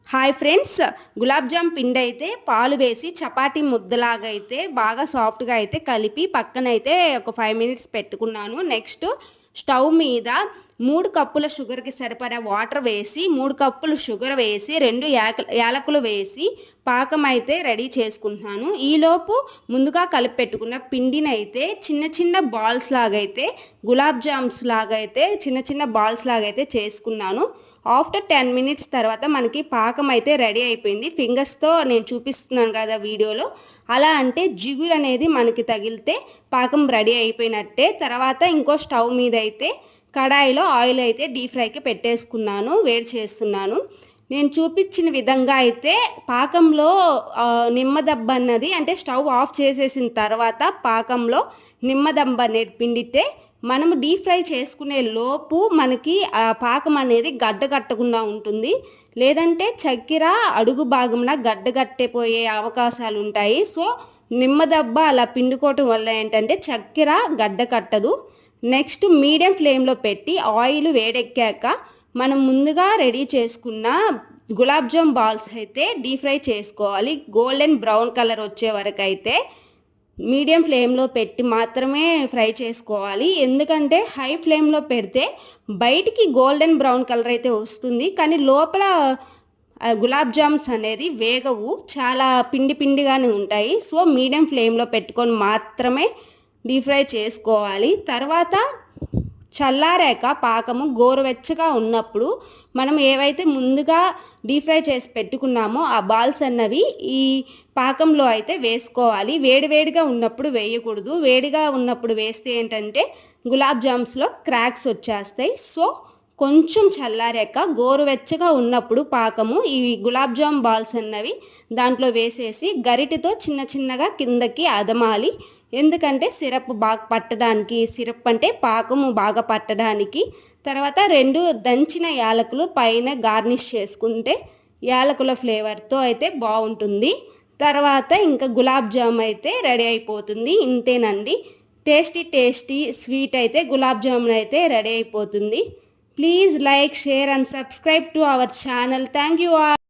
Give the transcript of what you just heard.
Hi friends, gulab jam పిండి అయితే పాలు వేసి చపాతీ ముద్దలాగా అయితే బాగా సాఫ్ట్గా అయితే కలిపి పక్కనైతే ఒక 5 మినిట్స్ పెట్టుకున్నాను. నెక్స్ట్ స్టవ్ మీద 3 కప్పుల షుగర్కి సరిపడా వాటర్ వేసి 3 కప్పులు షుగర్ వేసి 2 యాలకులు వేసి పాకం అయితే రెడీ చేసుకుంటున్నాను. ఈలోపు ముందుగా కలిపి పెట్టుకున్న పిండిని అయితే చిన్న చిన్న బాల్స్ లాగైతే గులాబ్ జామ్స్ లాగైతే చిన్న చిన్న బాల్స్ లాగైతే చేసుకున్నాను. ఆఫ్టర్ 10 మినిట్స్ తర్వాత మనకి పాకం అయితే రెడీ అయిపోయింది. ఫింగర్స్తో నేను చూపిస్తున్నాను కదా వీడియోలో, అలా అంటే జిగురు అనేది మనకి తగిలితే పాకం రెడీ అయిపోయినట్టే. తర్వాత ఇంకో స్టవ్ మీద అయితే కడాయిలో ఆయిల్ అయితే డీప్ ఫ్రైకి పెట్టేసుకున్నాను, వేడి చేస్తున్నాను. నేను చూపించిన విధంగా అయితే పాకంలో నిమ్మదబ్బ అన్నది అంటే స్టవ్ ఆఫ్ చేసేసిన తర్వాత పాకంలో నిమ్మదబ్బ అనేది పిండితే మనము డీప్ ఫ్రై చేసుకునే లోపు మనకి ఆ పాకం అనేది గడ్డగట్టకుండా ఉంటుంది. లేదంటే చక్కెర అడుగు భాగంలో గడ్డగట్టిపోయే అవకాశాలు ఉంటాయి. సో నిమ్మదబ్బ అలా పిండుకోవటం వల్ల ఏంటంటే చక్కెర గడ్డ కట్టదు. నెక్స్ట్ మీడియం ఫ్లేమ్లో పెట్టి ఆయిల్ వేడెక్కాక మనం ముందుగా రెడీ చేసుకున్న గులాబ్ జామ్ బాల్స్ అయితే డీప్ ఫ్రై చేసుకోవాలి. గోల్డెన్ బ్రౌన్ కలర్ వచ్చే వరకు అయితే మీడియం ఫ్లేమ్లో పెట్టి మాత్రమే ఫ్రై చేసుకోవాలి. ఎందుకంటే హై ఫ్లేమ్లో పెడితే బయటికి గోల్డెన్ బ్రౌన్ కలర్ అయితే వస్తుంది, కానీ లోపల గులాబ్ జామ్స్ అనేది వేగవు, చాలా పిండి పిండిగానే ఉంటాయి. సో మీడియం ఫ్లేమ్లో పెట్టుకొని మాత్రమే డీప్ ఫ్రై చేసుకోవాలి. తర్వాత చల్లారాక పాకము గోరువెచ్చగా ఉన్నప్పుడు మనం ఏవైతే ముందుగా డీప్ ఫ్రై చేసి పెట్టుకున్నామో ఆ బాల్స్ అన్నవి ఈ పాకంలో అయితే వేసుకోవాలి. వేడివేడిగా ఉన్నప్పుడు వేయకూడదు. వేడిగా ఉన్నప్పుడు వేస్తే ఏంటంటే గులాబ్ జామ్స్లో క్రాక్స్ వచ్చేస్తాయి. సో కొంచెం చల్లారాక గోరువెచ్చగా ఉన్నప్పుడు పాకము ఈ గులాబ్ జామ్ బాల్స్ అన్నవి దాంట్లో వేసేసి గరిటెతో చిన్న చిన్నగా కిందకి అదమాలి. ఎందుకంటే సిరప్ బాగా పట్టడానికి, సిరప్ అంటే పాకము బాగా పట్టడానికి. తర్వాత 2 దంచిన యాలకులు పైన గార్నిష్ చేసుకుంటే యాలకుల ఫ్లేవర్తో అయితే బాగుంటుంది. తర్వాత ఇంకా గులాబ్ జామ్ అయితే రెడీ అయిపోతుంది. ఇంతేనండి, టేస్టీ టేస్టీ స్వీట్ అయితే గులాబ్ జామున్ అయితే రెడీ అయిపోతుంది. Please like, share and subscribe to our channel. Thank you all.